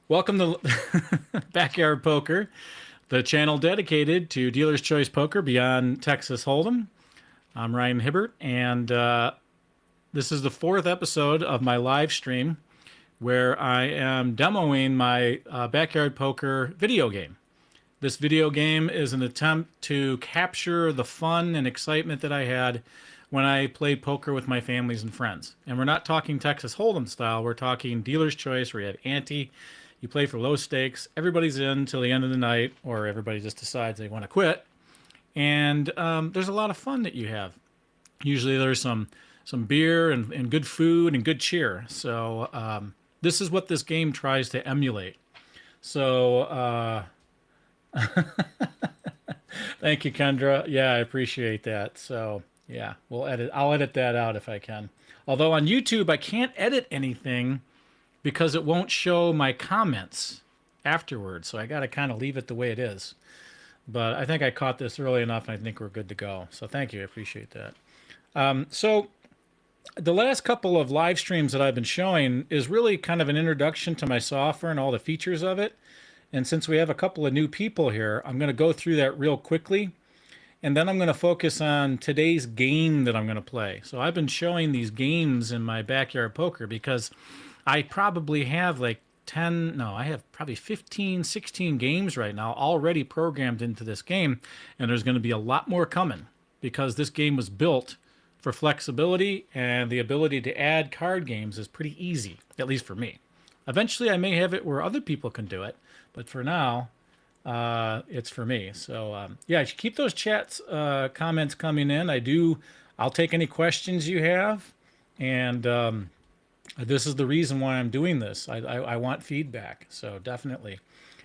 Welcome to Backyard Poker, the channel dedicated to dealer's choice poker beyond Texas Hold'em. I'm Ryan Hibbert, and this is the fourth episode of my live stream where I am demoing my Backyard Poker video game. This video game is an attempt to capture the fun and excitement that I had when I played poker with my families and friends. And we're not talking Texas Hold'em style, we're talking dealer's choice where you have ante. You play for low stakes. Everybody's in till the end of the night, or everybody just decides they want to quit. And there's a lot of fun that you have. Usually there's some beer and good food and good cheer. So this is what this game tries to emulate. So thank you, Kendra. Yeah, I appreciate that. So yeah, I'll edit that out if I can. Although on YouTube I can't edit anything because it won't show my comments afterwards. So I got to kind of leave it the way it is. But I think I caught this early enough, and I think we're good to go. So thank you. I appreciate that. So the last couple of live streams that I've been showing is really kind of an introduction to my software and all the features of it. And since we have a couple of new people here, I'm going to go through that real quickly. And then I'm going to focus on today's game that I'm going to play. So I've been showing these games in my Backyard Poker because I probably have like I have probably 15, 16 games right now already programmed into this game. And there's going to be a lot more coming because this game was built for flexibility, and the ability to add card games is pretty easy, at least for me. Eventually, I may have it where other people can do it. But for now, it's for me. So yeah, keep those chats, comments coming in. I'll take any questions you have. And this is the reason why I'm doing this. I want feedback. So definitely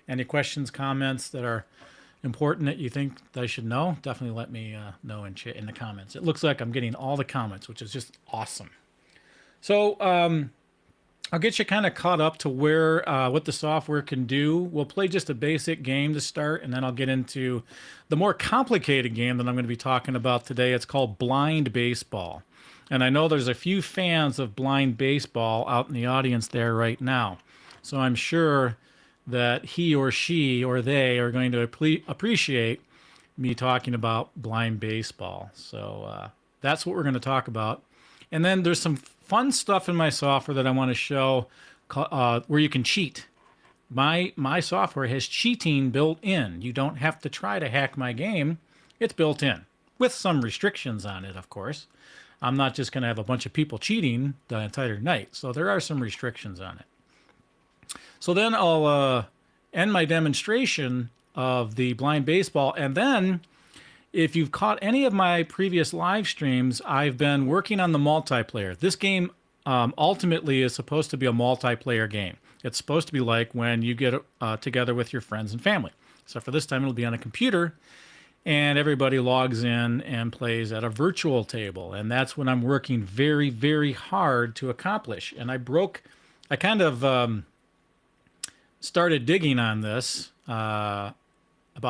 any questions, comments that are important that you think that I should know, definitely let me know in the comments. It looks like I'm getting all the comments, which is just awesome. So I'll get you kind of caught up to where what the software can do. We'll play just a basic game to start, and then I'll get into the more complicated game that I'm going to be talking about today. It's called Blind Baseball. And I know there's a few fans of blind baseball out in the audience there right now. So I'm sure that he or she or they are going to appreciate me talking about blind baseball. So that's what we're going to talk about. And then there's some fun stuff in my software that I want to show where you can cheat. My software has cheating built in. You don't have to try to hack my game. It's built in with some restrictions on it, of course. I'm not just going to have a bunch of people cheating the entire night. So there are some restrictions on it. So then I'll end my demonstration of the blind baseball. And then if you've caught any of my previous live streams, I've been working on the multiplayer. This game ultimately is supposed to be a multiplayer game. It's supposed to be like when you get together with your friends and family. So for this time, it'll be on a computer. And everybody logs in and plays at a virtual table. And that's what I'm working very, very hard to accomplish. And I kind of started digging on this about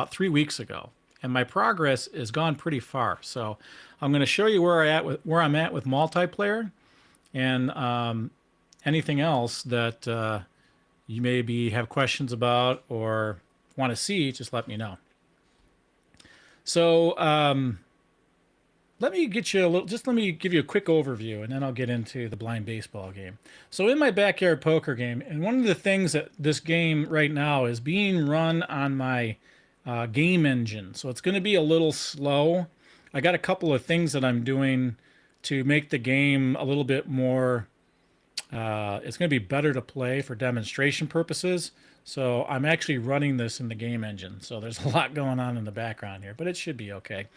3 weeks ago. And my progress has gone pretty far. So I'm going to show you where I'm at with multiplayer, and anything else that you maybe have questions about or want to see, just let me know. So let me give you a quick overview, and then I'll get into the blind baseball game. So in my Backyard Poker game, and one of the things that this game right now is being run on my game engine. So it's going to be a little slow. I got a couple of things that I'm doing to make the game a little bit more, it's going to be better to play for demonstration purposes. So I'm actually running this in the game engine. So there's a lot going on in the background here, but it should be okay.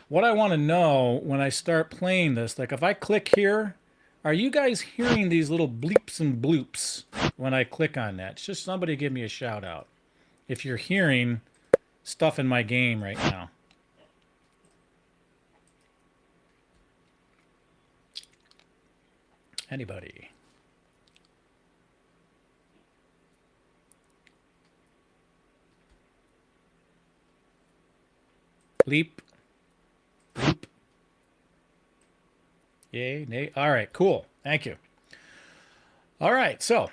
What I want to know when I start playing this, like if I click here, are you guys hearing these little bleeps and bloops when I click on that? It's just somebody give me a shout out if you're hearing stuff in my game right now. Anybody? Bleep. Bleep. Yay, nay. All right, cool. Thank you. All right, so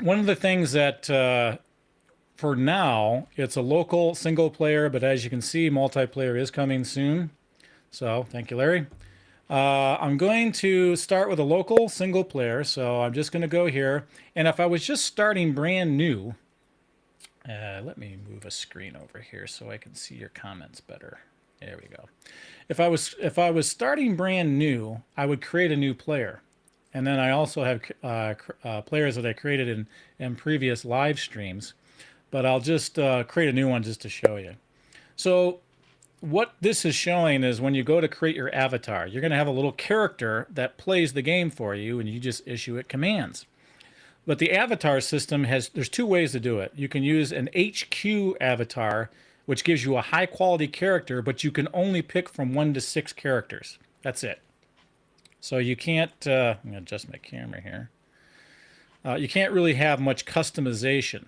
one of the things that for now, it's a local single player, but as you can see, multiplayer is coming soon. So thank you, Larry. I'm going to start with a local single player. So I'm just going to go here. And if I was just starting brand new, let me move a screen over here so I can see your comments better. There we go. If I was starting brand new, I would create a new player. And then I also have players that I created in previous live streams. But I'll just create a new one just to show you. So what this is showing is when you go to create your avatar, you're going to have a little character that plays the game for you, and you just issue it commands. But the avatar system there's two ways to do it. You can use an HQ avatar, which gives you a high quality character, but you can only pick from 1 to 6 characters. That's it. So you can't, I'm going to adjust my camera here. You can't really have much customization.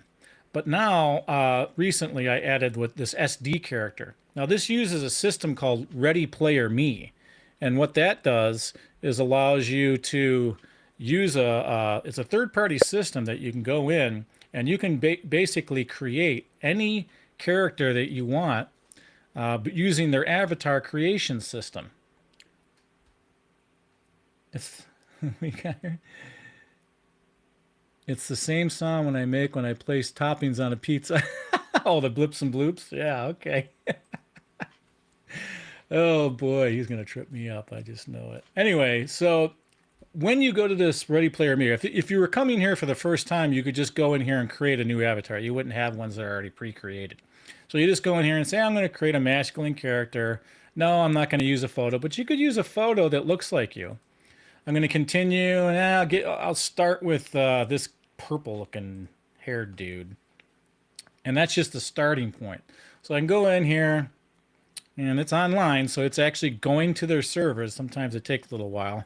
But now, recently I added with this SD character. Now this uses a system called Ready Player Me. And what that does is allows you to use it's a third-party system that you can go in and you can basically create any character that you want using their avatar creation system. It's it's the same sound when I place toppings on a pizza. Oh, the blips and bloops. Yeah, okay. Oh boy, he's gonna trip me up. I just know it. Anyway, so when you go to this Ready Player Me, if you were coming here for the first time, you could just go in here and create a new avatar. You wouldn't have ones that are already pre-created. So you just go in here and say, I'm going to create a masculine character. No, I'm not going to use a photo, but you could use a photo that looks like you. I'm going to continue, and I'll start with this purple-looking haired dude. And that's just the starting point. So I can go in here, and it's online, so it's actually going to their servers. Sometimes it takes a little while.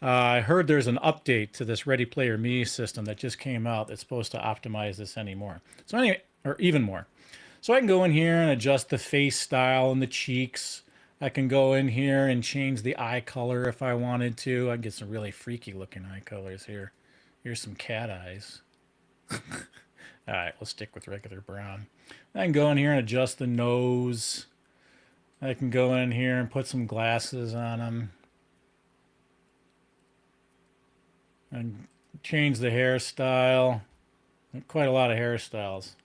I heard there's an update to this Ready Player Me system that just came out that's supposed to optimize this anymore. So anyway, or even more. So I can go in here and adjust the face style and the cheeks. I can go in here and change the eye color if I wanted to. I can get some really freaky looking eye colors here. Here's some cat eyes. All right, we'll stick with regular brown. I can go in here and adjust the nose. I can go in here and put some glasses on them. And change the hairstyle. Quite a lot of hairstyles.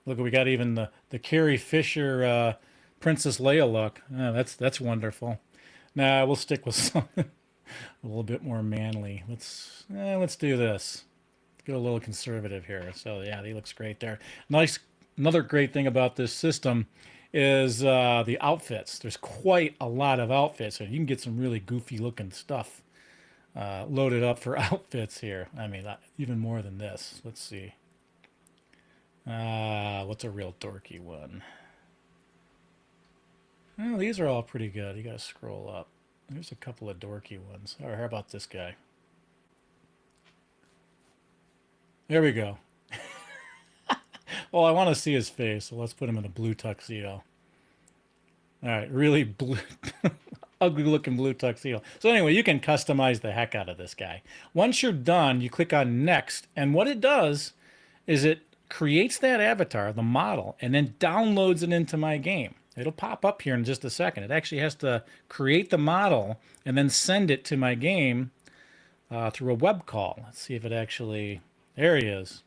Look, we got even the Carrie Fisher Princess Leia look. Oh, that's wonderful. Nah, we'll stick with something a little bit more manly. Let's do this. Let's get a little conservative here. So yeah, he looks great there. Nice. Another great thing about this system is the outfits. There's quite a lot of outfits, so you can get some really goofy looking stuff loaded up for outfits here. I mean, even more than this. Let's see. What's a real dorky one? Well, these are all pretty good. You gotta scroll up. There's a couple of dorky ones. All right, how about this guy? There we go. Well, I want to see his face, so let's put him in a blue tuxedo. All right, really blue, ugly looking blue tuxedo. So anyway, you can customize the heck out of this guy. Once you're done, you click on next, and what it does is it creates that avatar, the model, and then downloads it into my game. It'll pop up here in just a second. It actually has to create the model and then send it to my game through a web call. Let's see if it actually, there he is.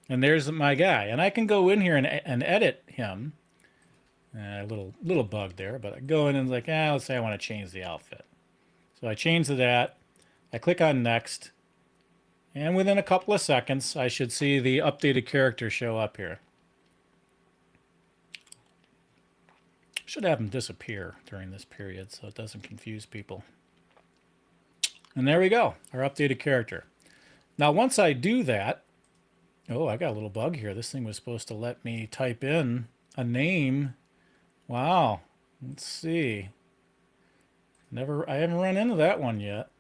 And there's my guy. And I can go in here and edit him. A little bug there, but I go in and like, let's say I want to change the outfit. So I change to that. I click on next. And within a couple of seconds, I should see the updated character show up here. Should have them disappear during this period so it doesn't confuse people. And there we go, our updated character. Now once I do that, oh, I got a little bug here. This thing was supposed to let me type in a name. Wow, let's see. I haven't run into that one yet.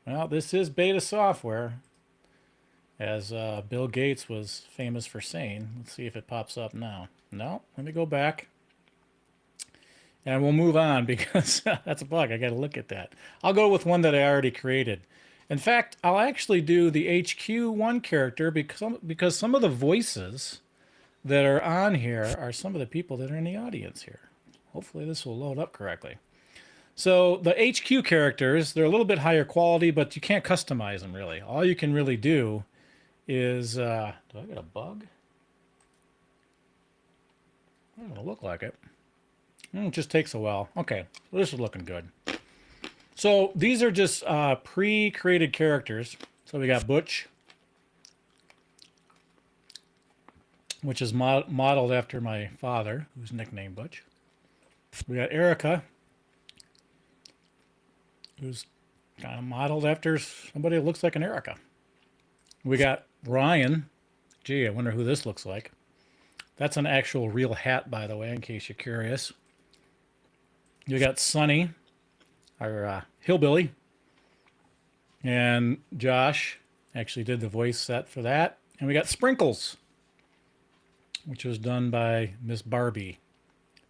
Well, this is beta software, as Bill Gates was famous for saying. Let's see if it pops up now. No, let me go back. And we'll move on because that's a bug. I got to look at that. I'll go with one that I already created. In fact, I'll actually do the HQ1 character because some of the voices that are on here are some of the people that are in the audience here. Hopefully this will load up correctly. So the HQ characters, they're a little bit higher quality, but you can't customize them really. All you can really do is, do I get a bug? It doesn't look like it. It just takes a while. Okay, well, this is looking good. So these are just pre-created characters. So we got Butch, which is modeled after my father, who's nicknamed Butch. We got Erika, who's kind of modeled after somebody that looks like an Erika. We got Ryan. Gee, I wonder who this looks like. That's an actual real hat, by the way, in case you're curious. You got Sonny, our hillbilly. And Josh actually did the voice set for that. And we got Sprinkles, which was done by Miss Barbie,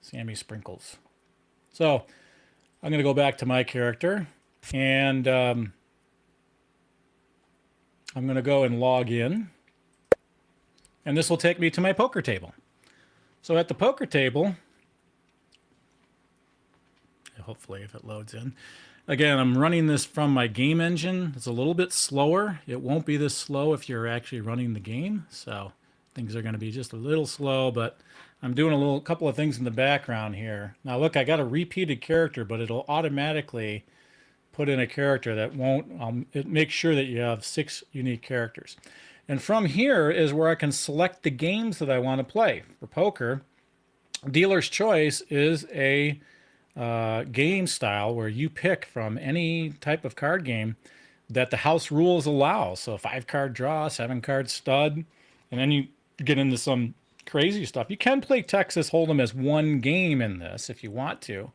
Sammy Sprinkles. So I'm going to go back to my character, and I'm going to go and log in. And this will take me to my poker table. So at the poker table, hopefully if it loads in. Again, I'm running this from my game engine. It's a little bit slower. It won't be this slow if you're actually running the game. So things are going to be just a little slow, but I'm doing a couple of things in the background here. Now look, I got a repeated character, but it'll automatically put in a character that won't, it makes sure that you have 6 unique characters. And from here is where I can select the games that I want to play. For poker, dealer's choice is a game style where you pick from any type of card game that the house rules allow. So 5-card draw, 7-card stud, and then you get into some crazy stuff. You can play Texas Hold'em as one game in this if you want to,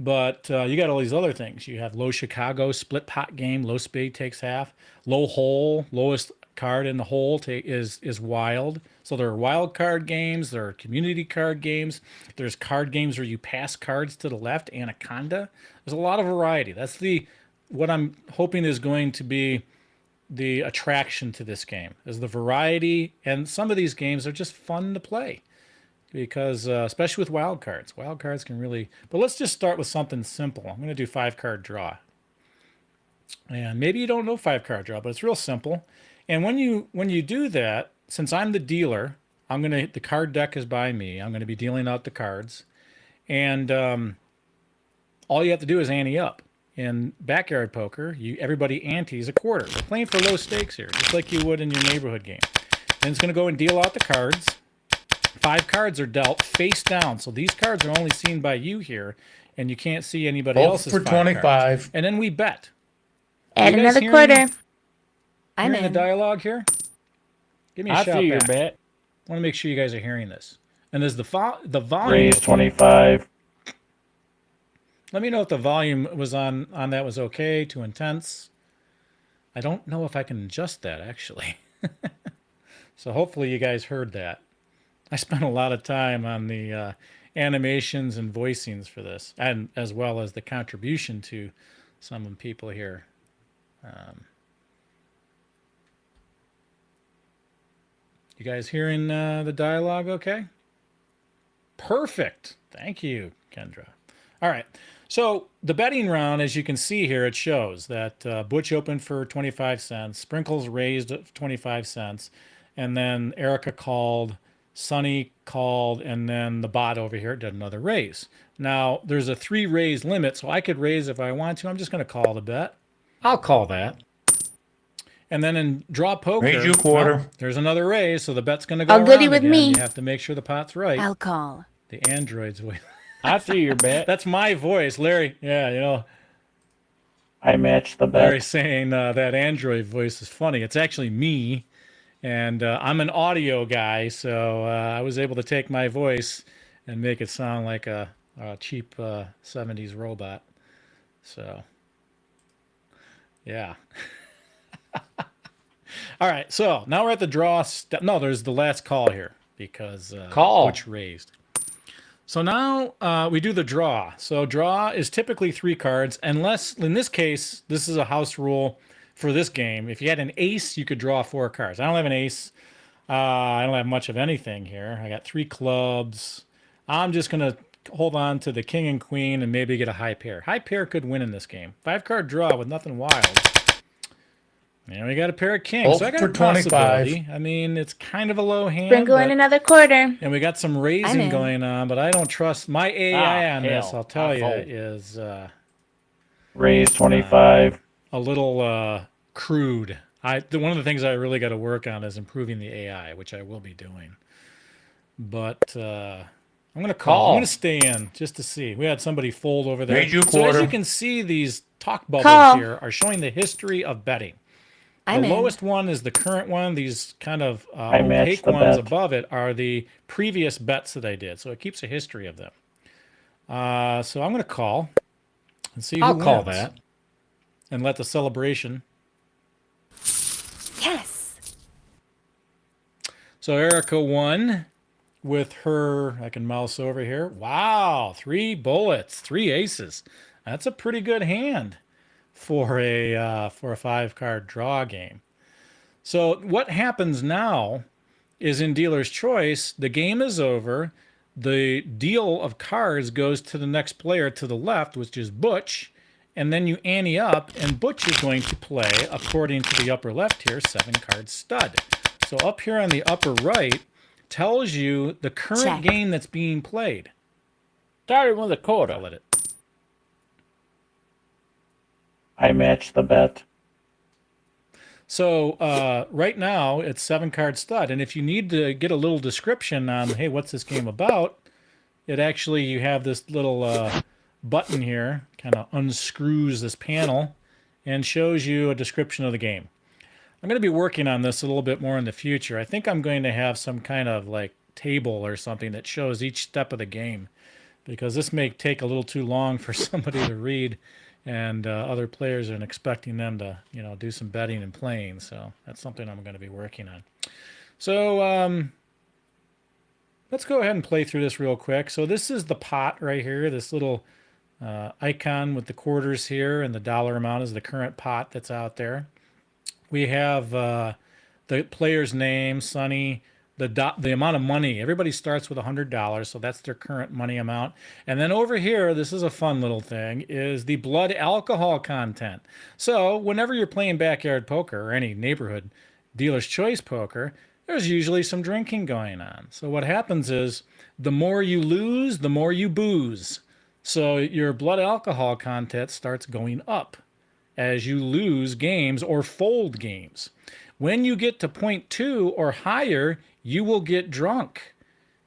but you got all these other things. You have low Chicago, split pot game, low spade takes half, low hole, lowest card in the hole is wild. So there are wild card games, there are community card games, there's card games where you pass cards to the left, Anaconda. There's a lot of variety. That's what I'm hoping is going to be the attraction to this game, is the variety. And some of these games are just fun to play because especially with wild cards can really, but let's just start with something simple. I'm going to do 5-card draw, and maybe you don't know 5-card draw, but it's real simple. And when you do that, since I'm the dealer, the card deck is by me. I'm going to be dealing out the cards, and all you have to do is ante up. In backyard poker, everybody antes a quarter. We're playing for low stakes here, just like you would in your neighborhood game. Then it's going to go and deal out the cards. 5 cards are dealt face down, so these cards are only seen by you here, and you can't see anybody else's. For 25. Cards. And then we bet. Add another quarter. I'm in the dialogue here. Give me a shout back. I see your bet. I want to make sure you guys are hearing this. And there's the volume. Raise 25. Let me know if the volume was on that was okay, too intense. I don't know if I can adjust that, actually. So hopefully you guys heard that. I spent a lot of time on the animations and voicings for this, and as well as the contribution to some of the people here. You guys hearing the dialogue okay? Perfect. Thank you, Kendra. All right. So the betting round, as you can see here, it shows that Butch opened for 25 cents, Sprinkles raised 25 cents, and then Erika called, Sonny called, and then the bot over here did another raise. Now, there's a 3 raise limit, so I could raise if I want to. I'm just going to call the bet. I'll call that. And then in draw poker, raise you a quarter. Well, there's another raise, so the bet's going to go All around goody with again. me. You have to make sure the pot's right. I'll call. The android's way. I see your bet. That's my voice, Larry. Yeah, you know. I match the bet. Larry's saying that android voice is funny. It's actually me, and I'm an audio guy, so I was able to take my voice and make it sound like a cheap 70s robot. So, yeah. All right, so now we're at the draw step. No, there's the last call here because Butch raised. So now we do the draw. So draw is typically 3 cards, unless in this case, this is a house rule. for this game. If you had an ace, you could draw 4 cards. I don't have an ace. I don't have much of anything here. I got 3 clubs. I'm just going to hold on to the king and queen and maybe get a high pair. High pair could win in this game. 5-card draw with nothing wild. And we got a pair of kings. So I got a possibility. I mean, it's kind of a low hand. Sprinkle in another quarter. And we got some raising going on, but I don't trust my AI on this. I'll tell you, is raise 25. A little crude. One of the things I really got to work on is improving the AI, which I will be doing. But I'm going to call. I'm going to stay in just to see. We had somebody fold over there. So as you can see, these talk bubbles here are showing the history of betting. The lowest one is the current one. These kind of opaque ones above it are the previous bets that I did. So it keeps a history of them. So I'm going to call and see who wins. I'll call that. And let the celebration. Yes. So Erika won with her, I can mouse over here. Wow, 3 bullets, 3 aces. That's a pretty good hand for a 5-card draw game. So what happens now is in dealer's choice, the game is over. The deal of cards goes to the next player to the left, which is Butch, and then you ante up, and Butch is going to play, according to the upper left here, 7-card stud. So up here on the upper right tells you the current game that's being played. Started with a quarter. I'll let it. I match the bet. So right now it's 7-card stud, and if you need to get a little description on, hey, what's this game about? It actually, you have this little button here, kind of unscrews this panel and shows you a description of the game. I'm going to be working on this a little bit more in the future. I think I'm going to have some kind of like table or something that shows each step of the game, because this may take a little too long for somebody to read, and other players are expecting them to, do some betting and playing. So that's something I'm going to be working on. So let's go ahead and play through this real quick. So this is the pot right here, this little icon with the quarters here, and the dollar amount is the current pot that's out there. We have the player's name, Sonny, the amount of money. Everybody starts with $100, so that's their current money amount. And then over here, this is a fun little thing, is the blood alcohol content. So whenever you're playing backyard poker or any neighborhood dealer's choice poker, there's usually some drinking going on. So what happens is the more you lose, the more you booze. So your blood alcohol content starts going up as you lose games or fold games. When you get to 0.2 or higher, you will get drunk,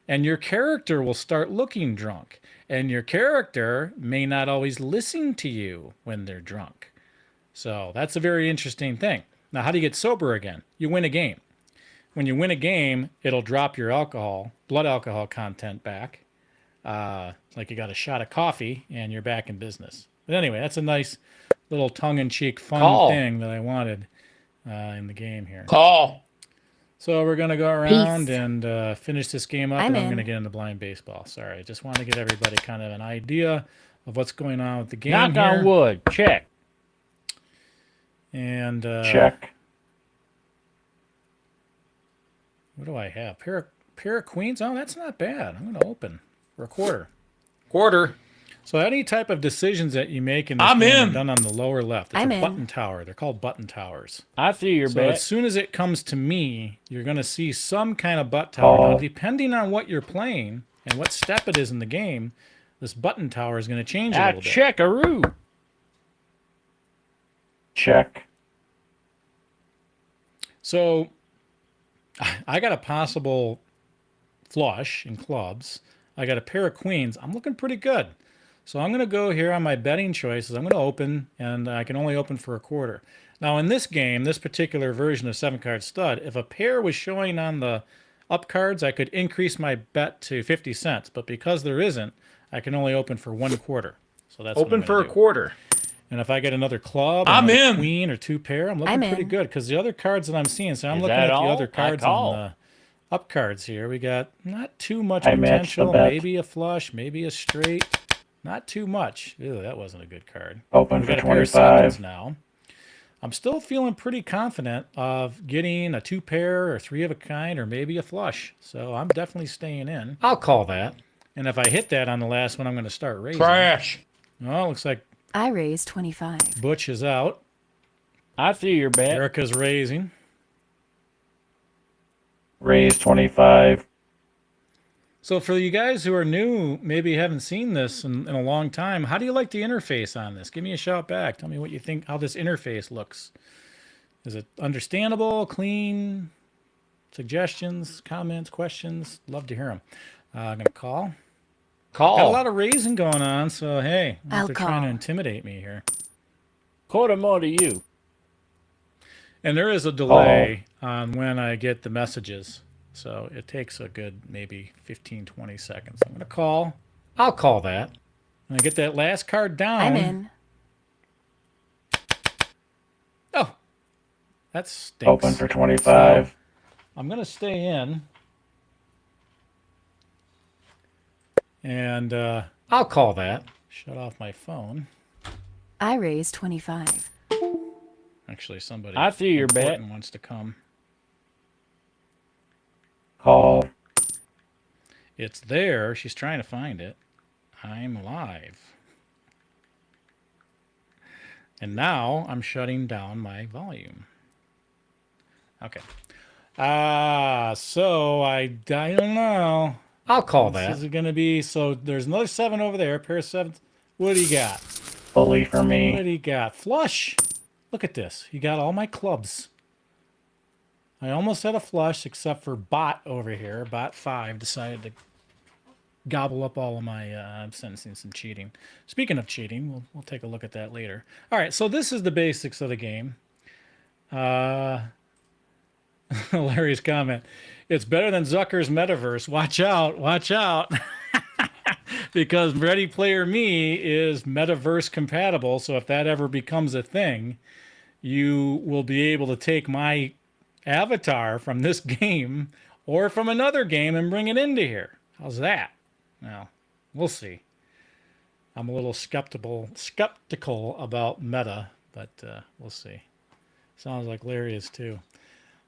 and your character will start looking drunk, and your character may not always listen to you when they're drunk. So that's a very interesting thing. Now, how do you get sober again? You win a game. When you win a game, it'll drop your blood alcohol content back. Like you got a shot of coffee and you're back in business. But anyway, that's a nice little tongue-in-cheek fun thing that I wanted in the game here. So we're going to go around and finish this game up, and I'm going to get into blind baseball. Sorry, I just want to get everybody kind of an idea of what's going on with the game. Knock on wood. Check. And check. What do I have? Pair of queens? Oh, that's not bad. I'm going to open for a quarter. So any type of decisions that you make in this game are done on the lower left. It's a button tower. They're called button towers. I see your bet. As soon as it comes to me, you're going to see some kind of butt tower. Now, depending on what you're playing and what step it is in the game, this button tower is going to change a little bit. Checkaroo. Check. So I got a possible flush in clubs. I got a pair of queens. I'm looking pretty good. So I'm going to go here on my betting choices. I'm going to open, and I can only open for a quarter. Now in this game, this particular version of 7-card stud, if a pair was showing on the up cards, I could increase my bet to 50 cents. But because there isn't, I can only open for 1 quarter. So that's open for a quarter. And if I get another club, another queen or 2 pair, I'm looking pretty good, because the other cards that I'm seeing, so I'm looking at the other cards on the up cards here. We got not too much potential, maybe a flush, maybe a straight, not too much. Ew, that wasn't a good card. Open we for got a 25 pair of sevens now. I'm still feeling pretty confident of getting a 2-pair or 3 of a kind or maybe a flush. So I'm definitely staying in. I'll call that. And if I hit that on the last one, I'm going to start raising. Trash. Oh, looks like I raised 25. Butch is out. I see your bet. Erika's raising. Raise 25. So for you guys who are new, maybe haven't seen this in a long time, how do you like the interface on this? Give me a shout back. Tell me what you think, how this interface looks. Is it understandable, clean? Suggestions, comments, questions? Love to hear them. I'm going to call. Got a lot of raising going on, so hey, I'll they're trying to call. intimidate me here. Quarter more to you. And there is a delay on when I get the messages. So it takes a good maybe 15, 20 seconds. I'm going to call. I'll call that. And I get that last card down. I'm in. Oh, that stinks. Open for 25. So I'm going to stay in. And I'll call that. Shut off my phone. I raised 25. Actually, somebody I see your bet. important wants to come. Call. It's there. She's trying to find it. I'm live. And now I'm shutting down my volume. Okay. So I don't know. I'll call that. This is going to be, so there's another 7 over there, a pair of 7s. What do you got? Fully for me. What do you got? Flush. Look at this. You got all my clubs. I almost had a flush except for Bot over here. Bot 5 decided to gobble up all of my, I'm sensing some cheating. Speaking of cheating, we'll take a look at that later. All right, so this is the basics of the game. Larry's comment. It's better than Zucker's metaverse. Watch out, watch out. Because Ready Player Me is metaverse compatible. So if that ever becomes a thing, you will be able to take my avatar from this game or from another game and bring it into here. How's that? Well, we'll see. I'm a little skeptical about meta, but we'll see. Sounds like Larry is too.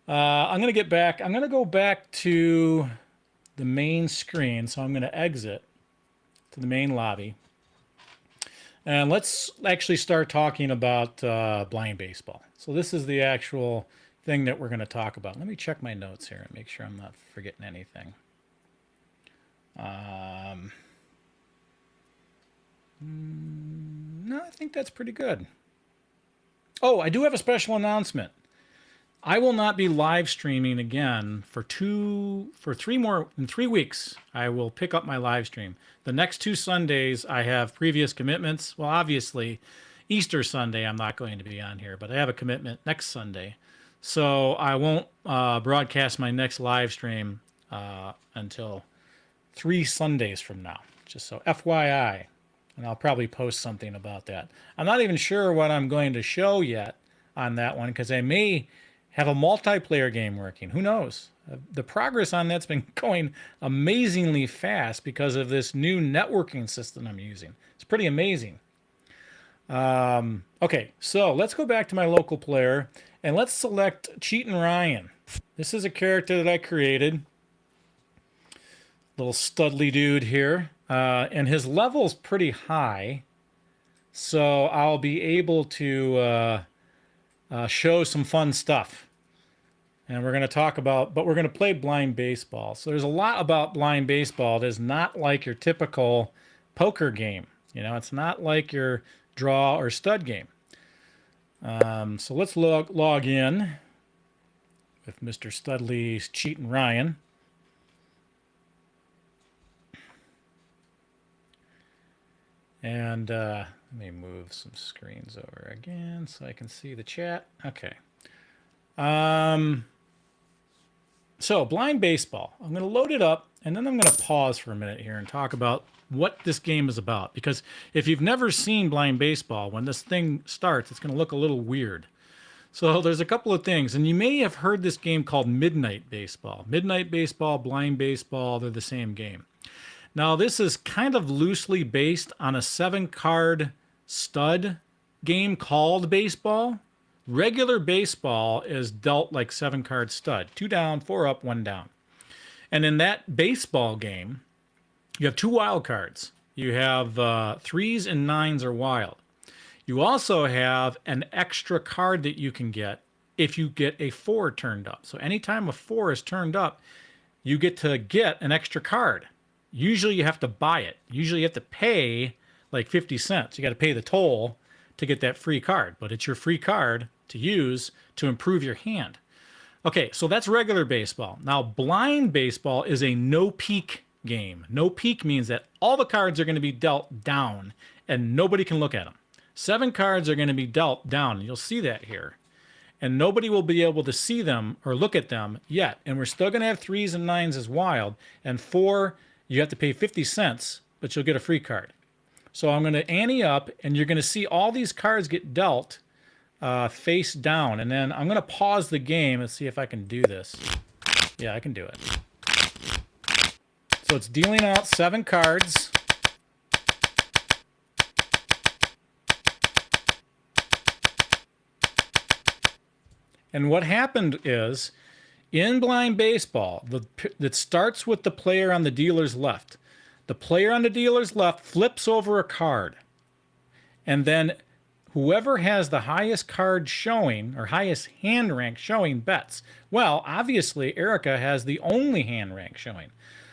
I'm going to get back. I'm going to go back to the main screen. So I'm going to exit to the main lobby. And let's actually start talking about blind baseball. So this is the actual thing that we're going to talk about. Let me check my notes here and make sure I'm not forgetting anything. No, I think that's pretty good. Oh, I do have a special announcement. I will not be live streaming again in 3 weeks. I will pick up my live stream. The next 2 Sundays, I have previous commitments. Well, obviously, Easter Sunday, I'm not going to be on here, but I have a commitment next Sunday. So I won't broadcast my next live stream until 3 Sundays from now. Just so FYI. And I'll probably post something about that. I'm not even sure what I'm going to show yet on that one because I may have a multiplayer game working. Who knows? The progress on that's been going amazingly fast because of this new networking system I'm using. It's pretty amazing. Okay, so let's go back to my local player and let's select Cheatin' Ryan. This is a character that I created. Little studly dude here. And his level's pretty high. So I'll be able to show some fun stuff. And we're going to talk about, but we're going to play blind baseball. So there's a lot about blind baseball that is not like your typical poker game. You know, it's not like your draw or stud game. So let's log in with Mr. Studley's Cheatin' Ryan. And let me move some screens over again so I can see the chat. Okay. So blind baseball. I'm going to load it up, and then I'm going to pause for a minute here and talk about what this game is about. Because if you've never seen blind baseball, when this thing starts, it's going to look a little weird. So there's a couple of things. And you may have heard this game called Midnight Baseball. Midnight Baseball, blind baseball, they're the same game. Now, this is kind of loosely based on a 7-card stud game called baseball. Regular baseball is dealt like 7-card stud. 2 down, 4 up, 1 down. And in that baseball game, you have 2 wild cards. You have 3s and 9s are wild. You also have an extra card that you can get if you get a 4 turned up. So anytime a 4 is turned up, you get to get an extra card. Usually you have to buy it. Usually you have to pay like 50 cents. You got to pay the toll to get that free card, but it's your free card to use to improve your hand. Okay, so that's regular baseball. Now, blind baseball is a no-peek game. No-peek means that all the cards are going to be dealt down and nobody can look at them. 7 cards are going to be dealt down, and you'll see that here. And nobody will be able to see them or look at them yet. And we're still going to have 3s and 9s as wild. And 4, you have to pay 50 cents, but you'll get a free card. So I'm going to ante up, and you're going to see all these cards get dealt face down. And then I'm going to pause the game and see if I can do this. Yeah, I can do it. So it's dealing out 7 cards. And what happened is, in blind baseball, it starts with the player on the dealer's left. The player on the dealer's left flips over a card. And then whoever has the highest card showing, or highest hand rank showing, bets. Well, obviously, Erika has the only hand rank showing.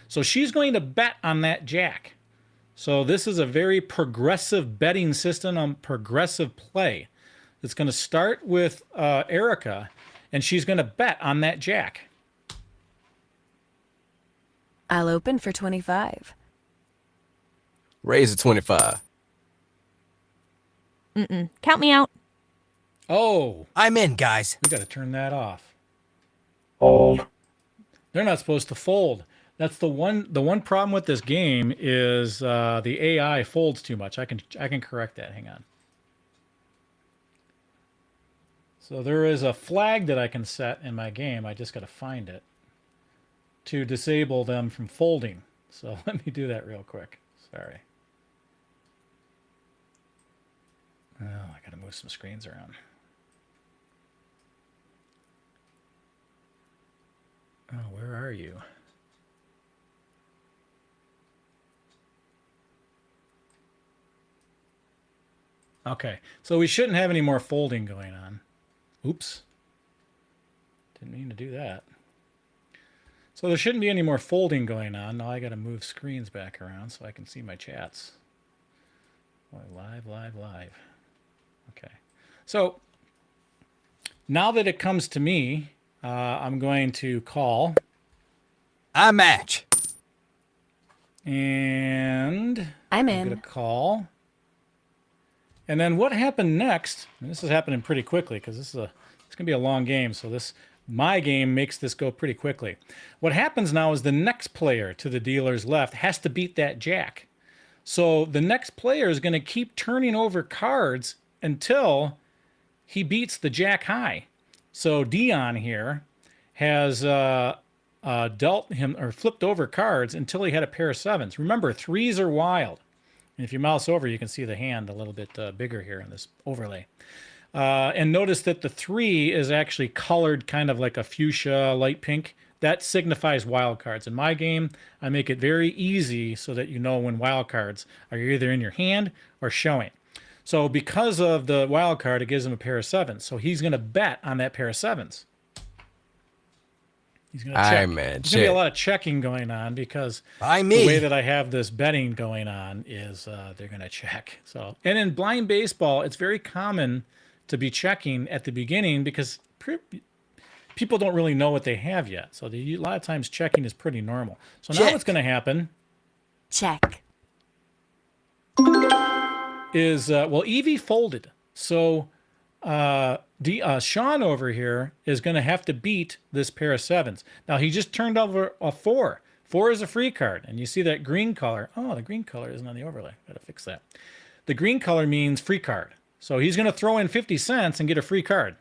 So she's going to bet on that jack. So this is a very progressive betting system on progressive play. It's going to start with Erika, and she's going to bet on that jack. I'll open for 25. Raise to 25. Count me out. Oh, I'm in, guys. we got to turn that off. Fold. They're not supposed to fold. That's the one problem with this game is the AI folds too much. I can correct that. Hang on. So there is a flag that I can set in my game. I just got to find it to disable them from folding. So let me do that real quick. Sorry. Oh, I got to move some screens around. Oh, where are you? Okay, so we shouldn't have any more folding going on. Oops. Didn't mean to do that. So there shouldn't be any more folding going on. Now I got to move screens back around so I can see my chats. Boy, live. Okay. So now that it comes to me, I'm going to call. I match. And I'm going to in. call. And then what happened next, and this is happening pretty quickly because it's going to be a long game, so my game makes this go pretty quickly. What happens now is the next player to the dealer's left has to beat that jack. So the next player is going to keep turning over cards until he beats the jack high. So Dieon here has dealt him or flipped over cards until he had a pair of 7s. Remember, 3s are wild. And if you mouse over, you can see the hand a little bit bigger here in this overlay. And notice that the 3 is actually colored kind of like a fuchsia light pink. That signifies wild cards. In my game, I make it very easy so that you know when wild cards are either in your hand or showing. So because of the wild card, it gives him a pair of 7s. So he's going to bet on that pair of 7s. He's going to check. There's going to be a lot of checking going on because the way that I have this betting going on is they're going to check. So, and in blind baseball, it's very common to be checking at the beginning because people don't really know what they have yet. So a lot of times checking is pretty normal. So now what's going to happen Check. is, well, Evie folded. So Sean over here is going to have to beat this pair of 7s. Now, he just turned over a 4. 4 is a free card. And you see that green color. Oh, the green color isn't on the overlay. Got to fix that. The green color means free card. So he's going to throw in 50 cents and get a free card.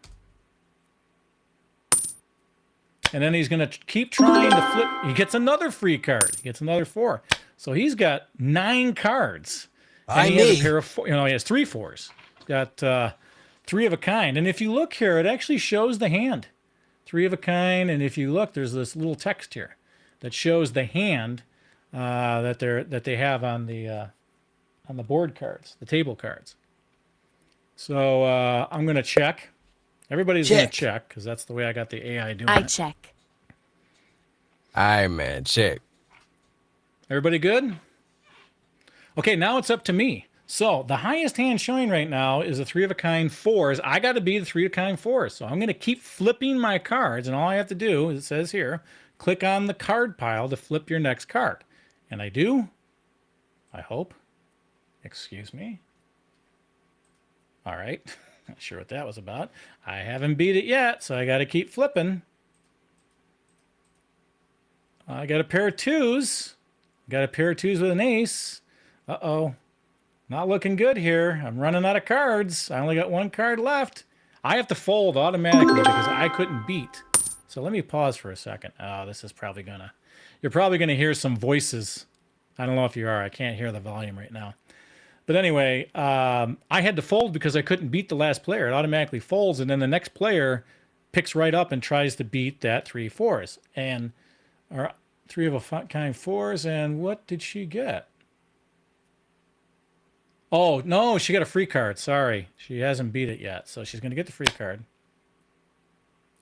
And then he's going to keep trying to flip. He gets another free card. He gets another 4. So he's got 9 cards. And he has a pair of 4. He has 3 4s. Got Three of a kind. And if you look here, it actually shows the hand. Three of a kind. And if you look, there's this little text here that shows the hand that they have on the board cards, the table cards. So I'm going to check. Everybody's going to check because that's the way I got the AI doing I it. check. Aye, man. Check. Everybody good? Okay, now it's up to me. So the highest hand showing right now is a three of a kind fours. I got to be the three of a kind fours. So I'm going to keep flipping my cards, and all I have to do, as it says here, click on the card pile to flip your next card. And I do. I hope. Excuse me. All right. Not sure what that was about. I haven't beat it yet, so I got to keep flipping. I got a pair of twos. Got a pair of twos with an ace. Uh-oh. Not looking good here. I'm running out of cards. I only got one card left. I have to fold automatically because I couldn't beat. So let me pause for a second. Oh, this is probably gonna... You're probably gonna hear some voices. I don't know if you are. I can't hear the volume right now. But anyway, I had to fold because I couldn't beat the last player. It automatically folds, and then the next player picks right up and tries to beat that 3-4s. And... Or three of a kind fours, and what did she get? Oh, no, she got a free card. Sorry. She hasn't beat it yet, so she's going to get the free card.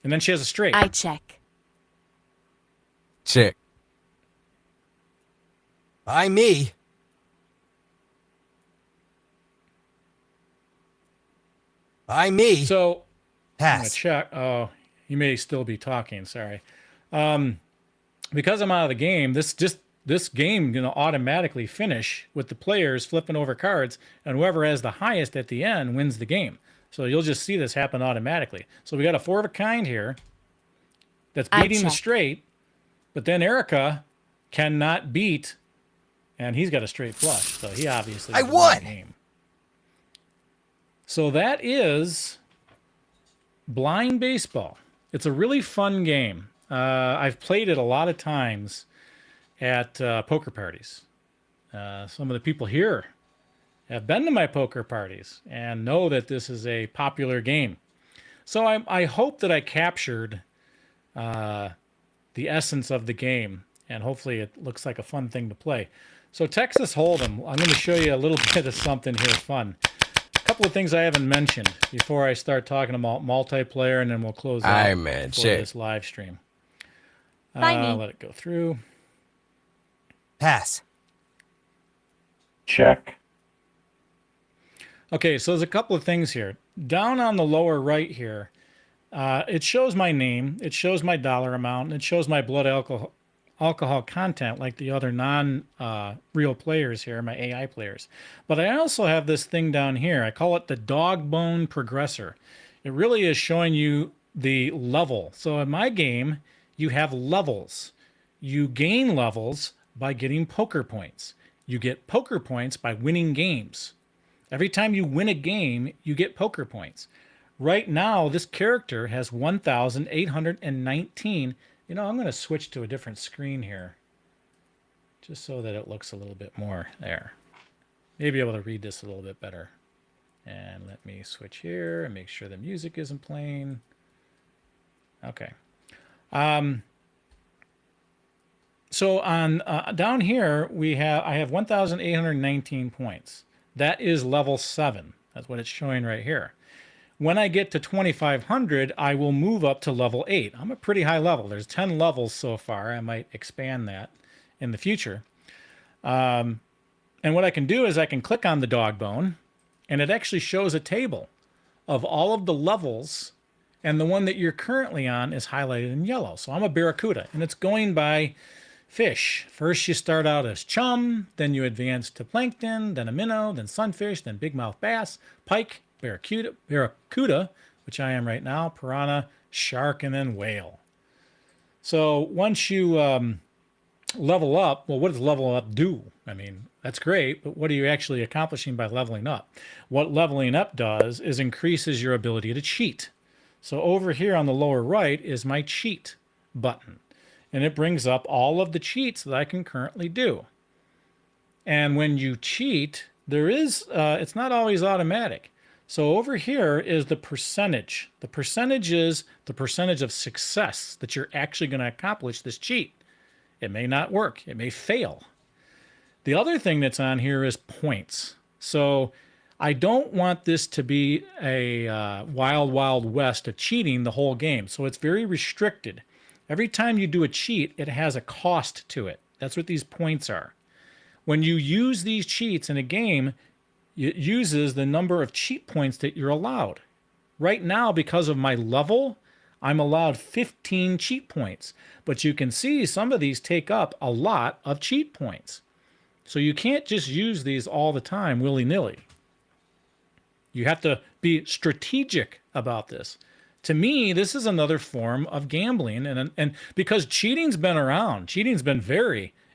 And then she has a straight. I check. Check. By me. By me. So, I'm going to Pass. check. Oh, you may still be talking. Sorry. Because I'm out of the game, this game going to automatically finish with the players flipping over cards, and whoever has the highest at the end wins the game. So you'll just see this happen automatically. So we got a four of a kind here that's beating the straight, but then Erika cannot beat, and he's got a straight flush. So he obviously won the game. So that is blind baseball. It's a really fun game. I've played it a lot of times at poker parties. Some of the people here have been to my poker parties and know that this is a popular game. So I hope that I captured the essence of the game, and hopefully it looks like a fun thing to play. So Texas Hold'em, I'm going to show you a little bit of something here fun. A couple of things I haven't mentioned before I start talking about multiplayer, and then we'll close out for this live stream. Let it go through. Pass. Check. Okay, so there's a couple of things here. Down on the lower right here, it shows my name, it shows my dollar amount, and it shows my blood alcohol content like the other non-real players here, my AI players. But I also have this thing down here. I call it the dog bone progressor. It really is showing you the level. So in my game, you have levels. You gain levels by getting poker points. You get poker points by winning games. Every time you win a game, you get poker points. Right now, this character has 1,819. You know, I'm going to switch to a different screen here, just so that it looks a little bit more there. Maybe able to read this a little bit better. And let me switch here and make sure the music isn't playing. Okay. So on down here I have 1,819 points. That is level 7. That's what it's showing right here. When I get to 2,500, I will move up to level 8. I'm a pretty high level. There's 10 levels so far. I might expand that in the future. And what I can do is I can click on the dog bone, and it actually shows a table of all of the levels, and the one that you're currently on is highlighted in yellow. So I'm a barracuda, and it's going by fish. First you start out as chum, then you advance to plankton, then a minnow, then sunfish, then bigmouth bass, pike, barracuda, which I am right now, piranha, shark, and then whale. So once you level up, well, what does level up do? I mean, that's great, but what are you actually accomplishing by leveling up? What leveling up does is increases your ability to cheat. So over here on the lower right is my cheat button, and it brings up all of the cheats that I can currently do. And when you cheat, there is, it's not always automatic. So over here is the percentage. The percentage is the percentage of success that you're actually going to accomplish this cheat. It may not work. It may fail. The other thing that's on here is points. So I don't want this to be a wild, wild west of cheating the whole game. So it's very restricted. Every time you do a cheat, it has a cost to it. That's what these points are. When you use these cheats in a game, it uses the number of cheat points that you're allowed. Right now, because of my level, I'm allowed 15 cheat points. But you can see some of these take up a lot of cheat points. So you can't just use these all the time willy-nilly. You have to be strategic about this. To me, this is another form of gambling. And because cheating's been around, cheating's been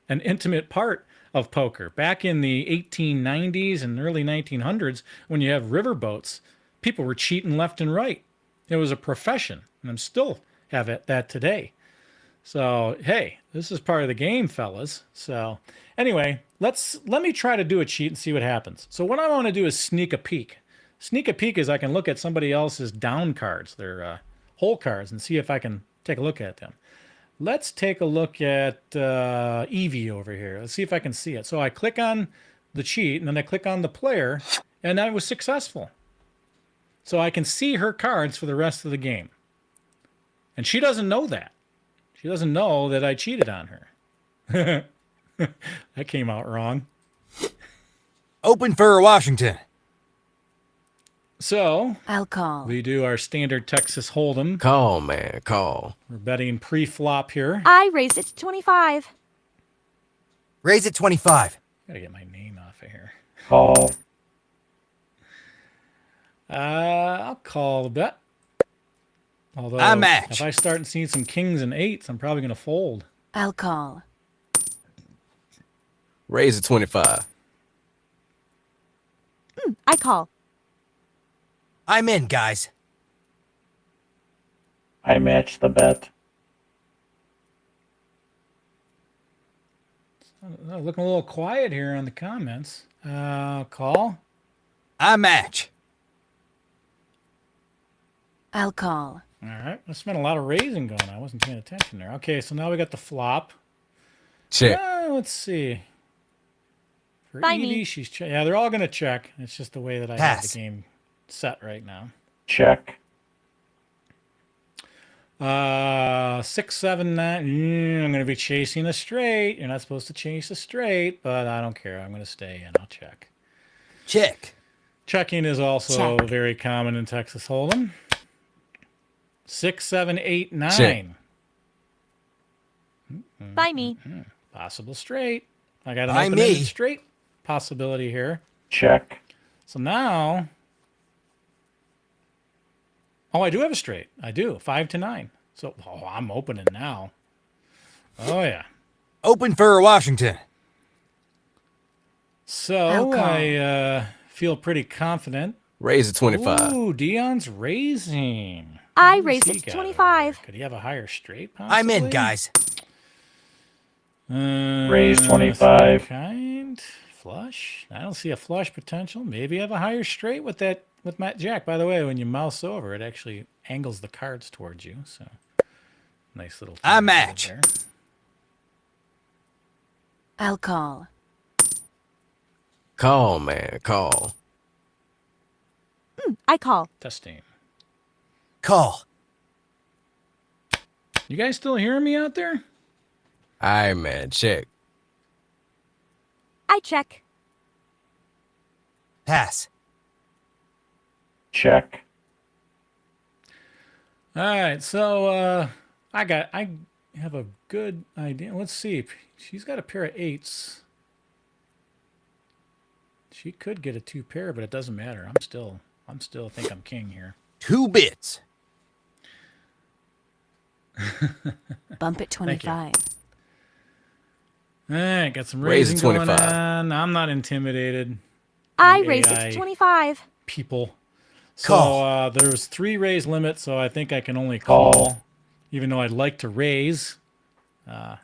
an intimate part of poker. Back in the 1890s and early 1900s, when you have riverboats, people were cheating left and right. It was a profession, and I'm still have that today. So, hey, this is part of the game, fellas. So, anyway, let me try to do a cheat and see what happens. So what I want to do is sneak a peek. Sneak a peek is I can look at somebody else's down cards, their hole cards, and see if I can take a look at them. Let's take a look at Evie over here. Let's see if I can see it. So I click on the cheat, and then I click on the player, and I was successful. So I can see her cards for the rest of the game. And she doesn't know that. She doesn't know that I cheated on her. That came out wrong. Open for Washington. So I'll call. We do our standard Texas Hold'em. Call, man, call. We're betting pre-flop here. I raised it to 25. Raise it 25. Gotta get my name off of here. Call. I'll call the bet. Although I match. if I start seeing some kings and eights, I'm probably gonna fold. I'll call. Raise it 25. I call. I'm in, guys. I match the bet. Looking a little quiet here on the comments. Call. I match. I'll call. All right. There's been a lot of raising going on. I wasn't paying attention there. Okay, so now we got the flop. Check. Let's see. For Buy Evie, me. she's yeah, they're all gonna check. It's just the way that I have the Pass. game set right now. Check. 6, 7, 9. I'm gonna be chasing a straight. You're not supposed to chase a straight, but I don't care. I'm gonna stay and I'll check. Check. Checking is also Check. very common in Texas Hold'em. 6, 7, 8, 9. Check. Buy me. Possible straight. I got an Buy open-ended me. straight possibility here. Check. So now, I do have a straight. I do 5 to 9. So I'm opening now. Oh yeah. Open for Washington. So I'll call. I feel pretty confident. Raise it 25. Ooh, Dion's raising. I Who's raised he it to got over 25. there? Could he have a higher straight? Possibly? I'm in, guys. Raise 25. Kind flush. I don't see a flush potential. Maybe have a higher straight with that with Matt Jack. By the way, when you mouse over, it actually angles the cards towards you. So nice little. I thing match. there. I'll call. Call, man, call. I call. Testing. Call. You guys still hearing me out there? Aye, man, check. I check. Pass. Check. All right, so I have a good idea. Let's see. She's got a pair of eights. She could get a 2 pair, but it doesn't matter. I'm still think I'm king here. 2 bits. Bump at 25. All right, got some Raise raising it going 25. on. I'm not intimidated. I The raised it AI to 25. people. So Call. there's 3 raise limits, so I think I can only call, Call. even though I'd like to raise. Yeah,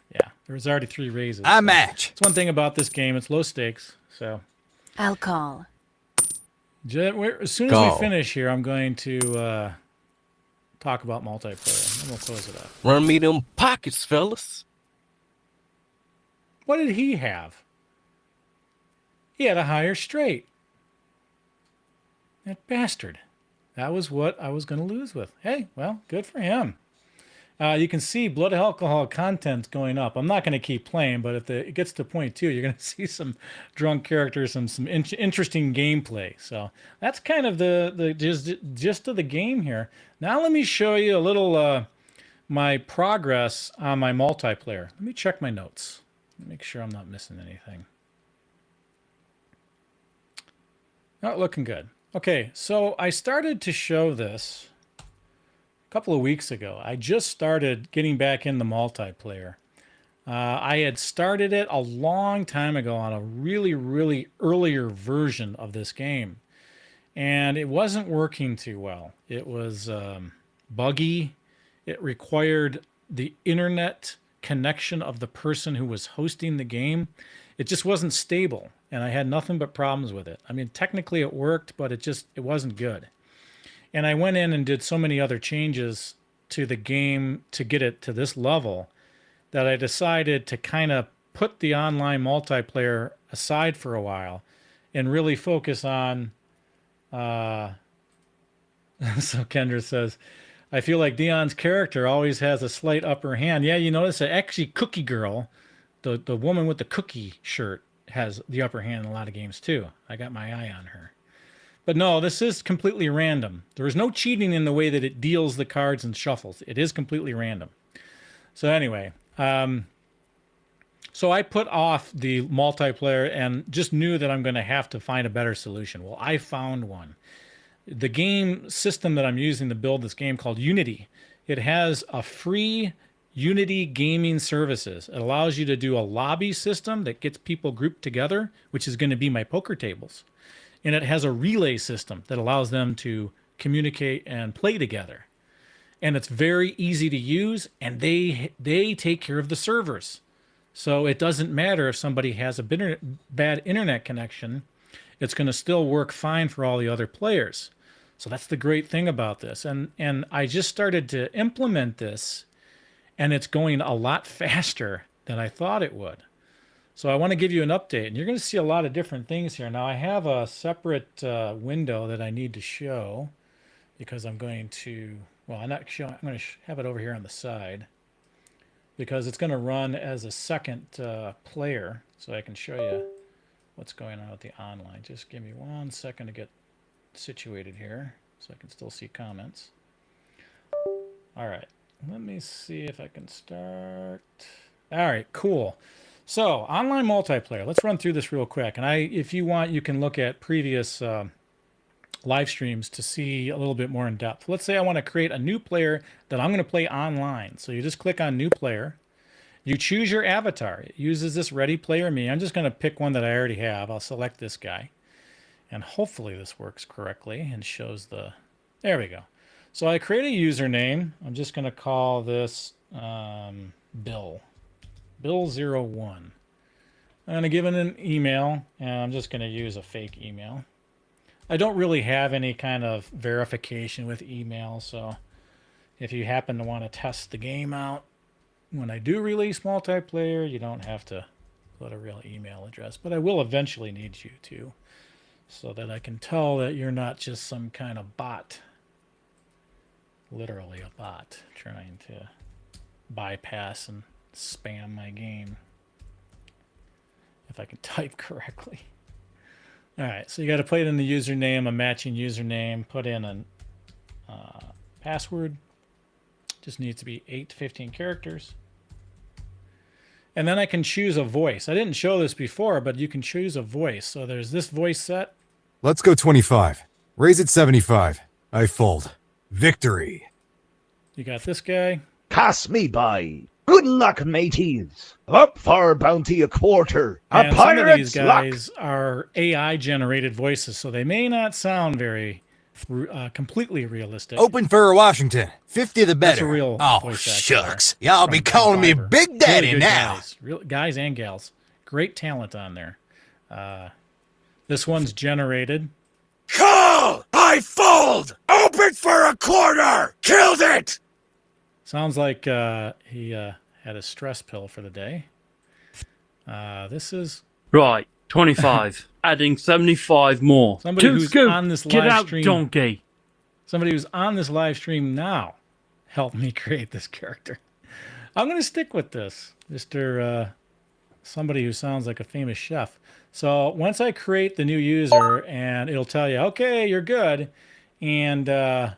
there's already 3 raises. I so match. It's one thing about this game; it's low stakes. So I'll call. As soon as Call. we finish here, I'm going to talk about multiplayer. And we'll close it up. Run me them pockets, fellas. What did he have? He had a higher straight. That bastard. That was what I was going to lose with. Hey, well, good for him. You can see blood alcohol content going up. I'm not going to keep playing, but if it gets to point 2, you're going to see some drunk characters and some interesting gameplay. So that's kind of the gist of the game here. Now let me show you a little my progress on my multiplayer. Let me check my notes. Make sure I'm not missing anything. Oh, looking good. Okay, so I started to show this a couple of weeks ago. I just started getting back in the multiplayer. I had started it a long time ago on a really, really earlier version of this game. And it wasn't working too well. It was buggy. It required the internet connection of the person who was hosting the game. It just wasn't stable. And I had nothing but problems with it. I mean, technically it worked, but it wasn't good. And I went in and did so many other changes to the game to get it to this level that I decided to kind of put the online multiplayer aside for a while and really focus on, so Kendra says, I feel like Dion's character always has a slight upper hand. Yeah, you notice that actually Cookie Girl, the woman with the cookie shirt, has the upper hand in a lot of games too. I got my eye on her. But no, this is completely random. There is no cheating in the way that it deals the cards and shuffles. It is completely random. So anyway, so I put off the multiplayer and just knew that I'm going to have to find a better solution. Well, I found one. The game system that I'm using to build this game called Unity, it has a free Unity gaming services. It allows you to do a lobby system that gets people grouped together, which is going to be my poker tables. And it has a relay system that allows them to communicate and play together. And it's very easy to use, and they take care of the servers. So it doesn't matter if somebody has a bad internet connection, it's going to still work fine for all the other players. So that's the great thing about this. And I just started to implement this, and it's going a lot faster than I thought it would. So I want to give you an update, and you're going to see a lot of different things here. Now I have a separate window that I need to show because I'm going to, well, I'm not showing, I'm going to have it over here on the side because it's going to run as a second player, so I can show you what's going on with the online. Just give me 1 second to get situated here so I can still see comments. All right. Let me see if I can start. All right, cool. So online multiplayer, let's run through this real quick. And if you want, you can look at previous live streams to see a little bit more in depth. Let's say I want to create a new player that I'm going to play online. So you just click on new player. You choose your avatar. It uses this Ready Player Me. I'm just going to pick one that I already have. I'll select this guy. And hopefully this works correctly and shows the, there we go. So I create a username. I'm just going to call this Bill. Bill01. I'm going to give it an email, and I'm just going to use a fake email. I don't really have any kind of verification with email, so if you happen to want to test the game out, when I do release multiplayer, you don't have to put a real email address, but I will eventually need you to, so that I can tell that you're not just some kind of bot. Literally a bot trying to bypass and spam my game. If I can type correctly. All right, so you got to put in the username, a matching username, put in a password. Just needs to be 8 to 15 characters. And then I can choose a voice. I didn't show this before, but you can choose a voice. So there's this voice set. Let's go 25. Raise it 75. I fold. Victory. You got this guy. Pass me by. Good luck, mateys. Up for bounty a quarter. A And some of these pirate's luck. guys are AI generated voices, so they may not sound very completely realistic. Open for Washington. 50 the better. That's a real Oh, voice actor shucks. there Y'all from be calling me Fiverr. Big Daddy Really good now. Guys, real guys and gals. Great talent on there. This one's generated. Call! I fold! Open for a quarter! Killed it! Sounds like he had a stress pill for the day. This is Right, 25. Adding 75 more. somebody Two who's scoop. on this Get live out, stream. donkey. Somebody who's on this live stream now helped me create this character. I'm going to stick with this, Mr. Somebody who sounds like a famous chef. So once I create the new user, and it'll tell you, okay, you're good, and I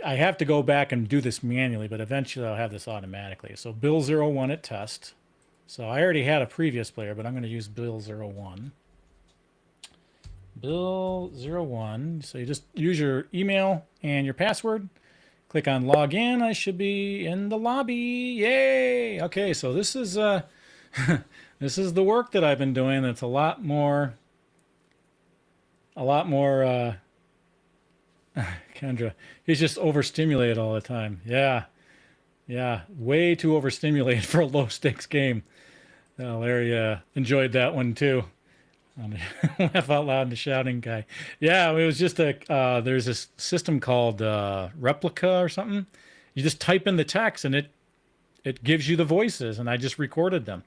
have to go back and do this manually, but eventually I'll have this automatically. So Bill01 at test. So I already had a previous player, but I'm going to use Bill01. Bill01. So you just use your email and your password. Click on login. I should be in the lobby. Yay! Okay, so this is this is the work that I've been doing. It's a lot more Kendra, he's just overstimulated all the time. Yeah, way too overstimulated for a low stakes game. Larry enjoyed that one too. Laugh out loud, the shouting guy. Yeah, it was just there's this system called Replica or something. You just type in the text and it gives you the voices, and I just recorded them.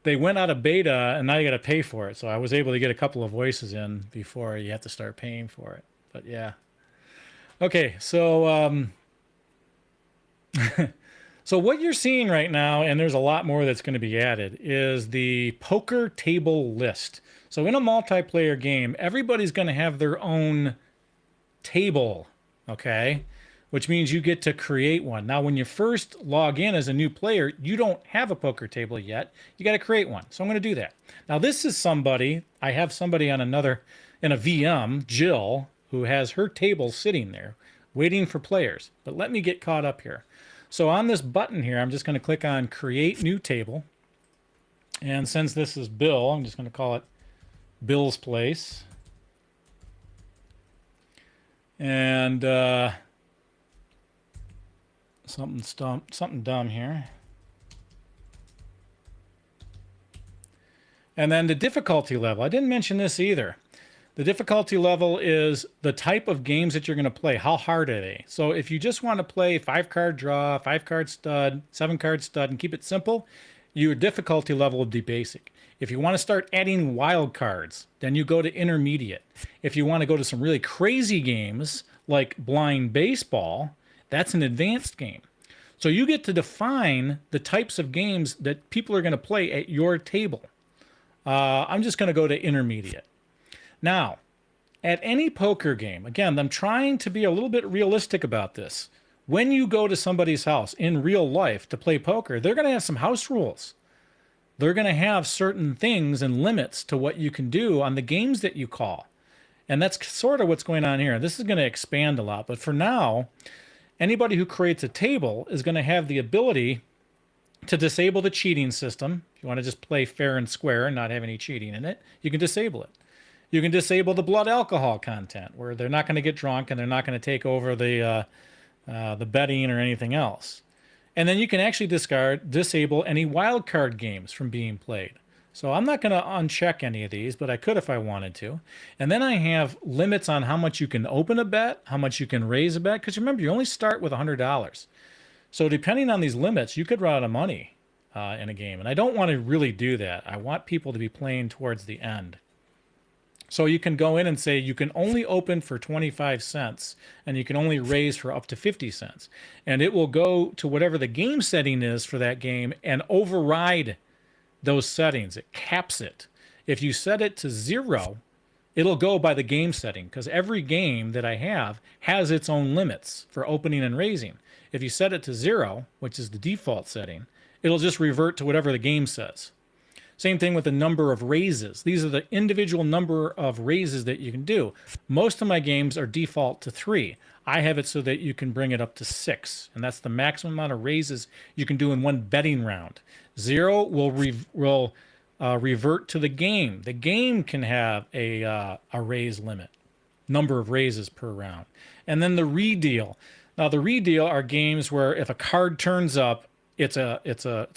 They went out of beta, and now you got to pay for it. So I was able to get a couple of voices in before you have to start paying for it. But yeah. Okay, so so what you're seeing right now, and there's a lot more that's going to be added, is the poker table list. So in a multiplayer game, everybody's going to have their own table, okay? Which means you get to create one. Now, when you first log in as a new player, you don't have a poker table yet. You got to create one. So I'm going to do that. Now, this is somebody, I have somebody on in a VM, Jill, who has her table sitting there waiting for players. But let me get caught up here. So on this button here, I'm just going to click on Create New Table. And since this is Bill, I'm just going to call it Bill's Place. And something dumb here. And then the difficulty level. I didn't mention this either. The difficulty level is the type of games that you're going to play. How hard are they? So if you just want to play 5-card draw, 5-card stud, 7-card stud, and keep it simple, your difficulty level would be basic. If you want to start adding wild cards, then you go to intermediate. If you want to go to some really crazy games like blind baseball, that's an advanced game. So you get to define the types of games that people are going to play at your table. I'm just going to go to intermediate. Now, at any poker game, again, I'm trying to be a little bit realistic about this. When you go to somebody's house in real life to play poker, they're going to have some house rules. They're going to have certain things and limits to what you can do on the games that you call. And that's sort of what's going on here. This is going to expand a lot. But for now, anybody who creates a table is going to have the ability to disable the cheating system. If you want to just play fair and square and not have any cheating in it, you can disable it. You can disable the blood alcohol content, where they're not going to get drunk and they're not going to take over the betting or anything else. And then you can actually disable any wild card games from being played. So I'm not going to uncheck any of these, but I could if I wanted to. And then I have limits on how much you can open a bet, how much you can raise a bet. Because remember, you only start with $100. So depending on these limits, you could run out of money in a game. And I don't want to really do that. I want people to be playing towards the end. So you can go in and say you can only open for 25 cents and you can only raise for up to 50 cents. And it will go to whatever the game setting is for that game and override those settings. It caps it. If you set it to 0, it'll go by the game setting, because every game that I have has its own limits for opening and raising. If you set it to 0, which is the default setting, it'll just revert to whatever the game says. Same thing with the number of raises. These are the individual number of raises that you can do. Most of my games are default to 3. I have it so that you can bring it up to 6, and that's the maximum amount of raises you can do in one betting round. 0 will revert to the game. The game can have a raise limit, number of raises per round. And then the redeal. Now the redeal are games where if a card turns up, it's a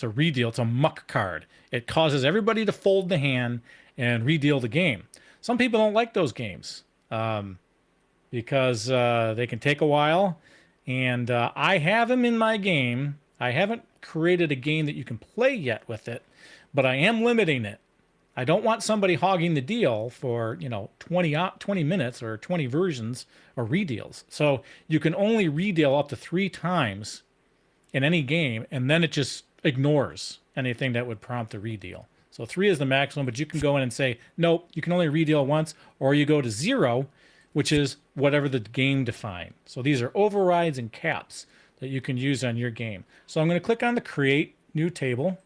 redeal. It's a muck card. It causes everybody to fold the hand and redeal the game. Some people don't like those games because they can take a while. And I have them in my game. I haven't created a game that you can play yet with it, but I am limiting it. I don't want somebody hogging the deal for, 20 minutes or 20 versions or redeals. So you can only redeal up to 3 times in any game, and then it just ignores anything that would prompt a redeal. So 3 is the maximum, but you can go in and say, nope, you can only redeal once, or you go to 0, which is whatever the game defined. So these are overrides and caps that you can use on your game. So I'm going to click on the create new table.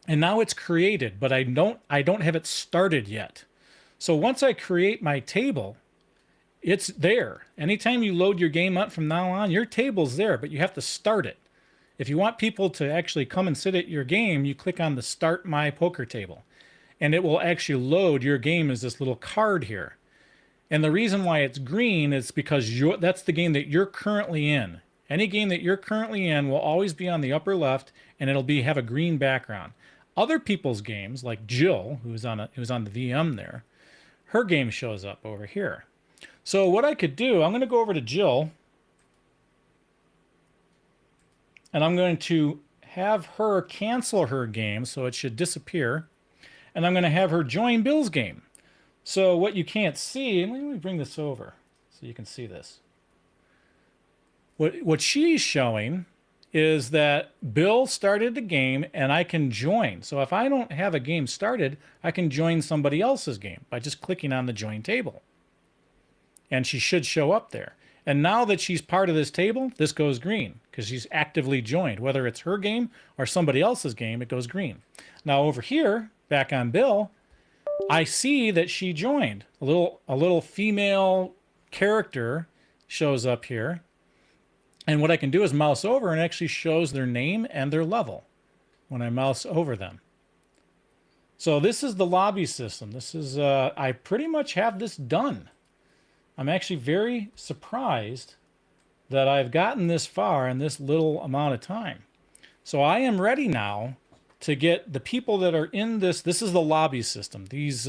And now it's created, but I don't have it started yet. So once I create my table, it's there. Anytime you load your game up from now on, your table's there, but you have to start it. If you want people to actually come and sit at your game, you click on the Start My Poker Table, and it will actually load your game as this little card here. And the reason why it's green is because that's the game that you're currently in. Any game that you're currently in will always be on the upper left, and it'll have a green background. Other people's games, like Jill, who's on the VM there, her game shows up over here. So what I could do, I'm going to go over to Jill, and I'm going to have her cancel her game, so it should disappear, and I'm going to have her join Bill's game. So what you can't see, let me bring this over so you can see this. What she's showing is that Bill started the game and I can join. So if I don't have a game started, I can join somebody else's game by just clicking on the join table. And she should show up there. And now that she's part of this table, this goes green because she's actively joined. Whether it's her game or somebody else's game, it goes green. Now over here, back on Bill, I see that she joined. A little female character shows up here. And what I can do is mouse over and it actually shows their name and their level when I mouse over them. So this is the lobby system. This is, I pretty much have this done. I'm actually very surprised that I've gotten this far in this little amount of time. So I am ready now to get the people that are in this. This is the lobby system. These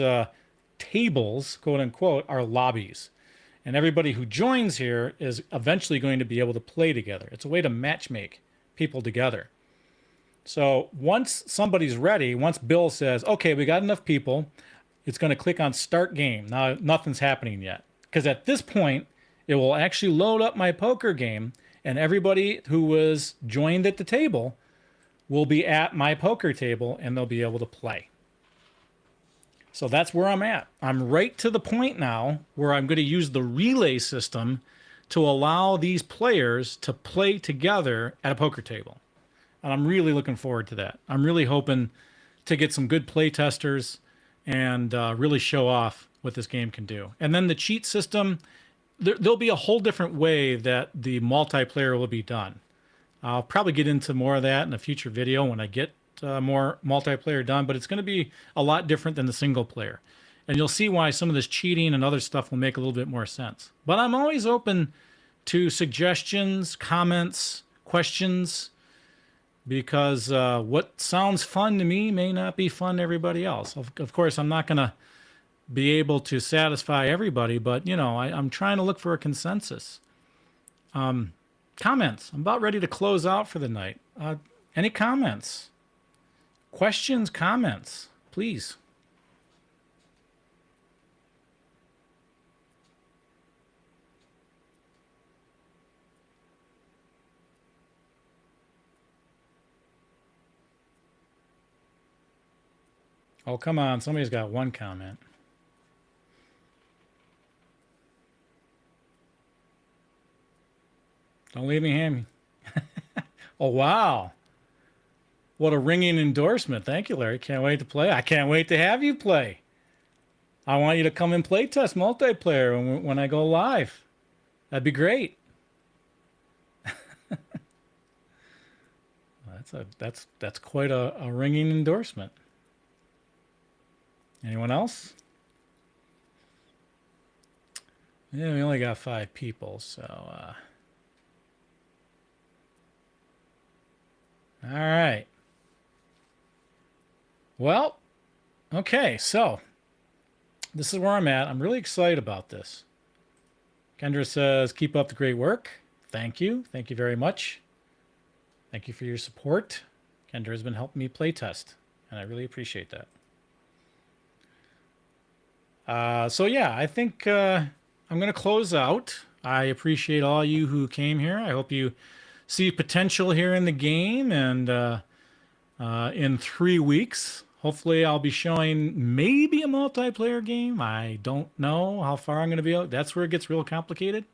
tables, quote unquote, are lobbies. And everybody who joins here is eventually going to be able to play together. It's a way to matchmake people together. So once somebody's ready, once Bill says, okay, we got enough people, it's going to click on Start Game. Now, nothing's happening yet. Because at this point, it will actually load up my poker game, and everybody who was joined at the table will be at my poker table, and they'll be able to play. So that's where I'm at. I'm right to the point now where I'm going to use the relay system to allow these players to play together at a poker table. And I'm really looking forward to that. I'm really hoping to get some good play testers and really show off what this game can do. And then the cheat system, there'll be a whole different way that the multiplayer will be done. I'll probably get into more of that in a future video when I get more multiplayer done, but it's going to be a lot different than the single player. And you'll see why some of this cheating and other stuff will make a little bit more sense. But I'm always open to suggestions, comments, questions, because what sounds fun to me may not be fun to everybody else. Of course, I'm not going to be able to satisfy everybody, but I'm trying to look for a consensus. Comments. I'm about ready to close out for the night. Any comments? Questions, comments, please. Oh, come on. Somebody's got one comment. Don't leave me hanging. Oh, wow. What a ringing endorsement. Thank you, Larry. Can't wait to play. I can't wait to have you play. I want you to come and play test multiplayer when I go live. That'd be great. That's quite a ringing endorsement. Anyone else? Yeah, we only got 5 people, so all right. Well, okay, so this is where I'm at. I'm really excited about this. Kendra says, keep up the great work. Thank you. Thank you very much. Thank you for your support. Kendra has been helping me play test, and I really appreciate that. So yeah, I think I'm going to close out. I appreciate all you who came here. I hope you see potential here in the game, and in 3 weeks, hopefully I'll be showing maybe a multiplayer game. I don't know how far I'm going to be out. That's where it gets real complicated.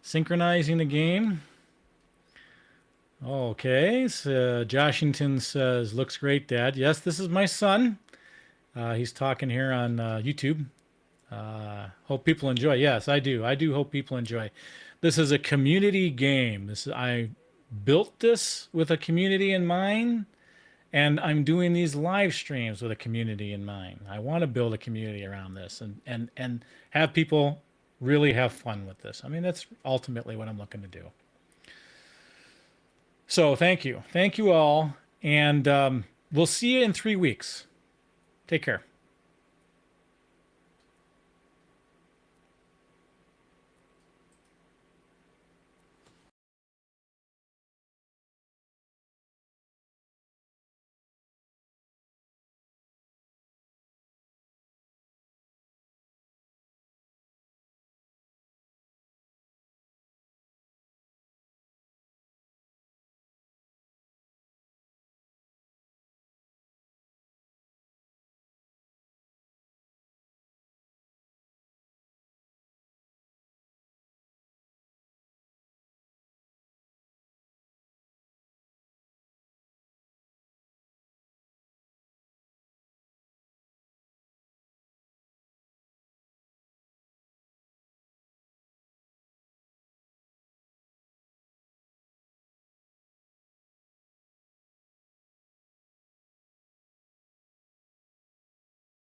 Synchronizing the game. Okay, so Joshington says, looks great, Dad. Yes, this is my son. He's talking here on YouTube. Hope people enjoy. Yes, I do. I do hope people enjoy. This is a community game. I built this with a community in mind, and I'm doing these live streams with a community in mind. I want to build a community around this and have people really have fun with this. I mean, that's ultimately what I'm looking to do. So thank you. Thank you all. And we'll see you in 3 weeks. Take care.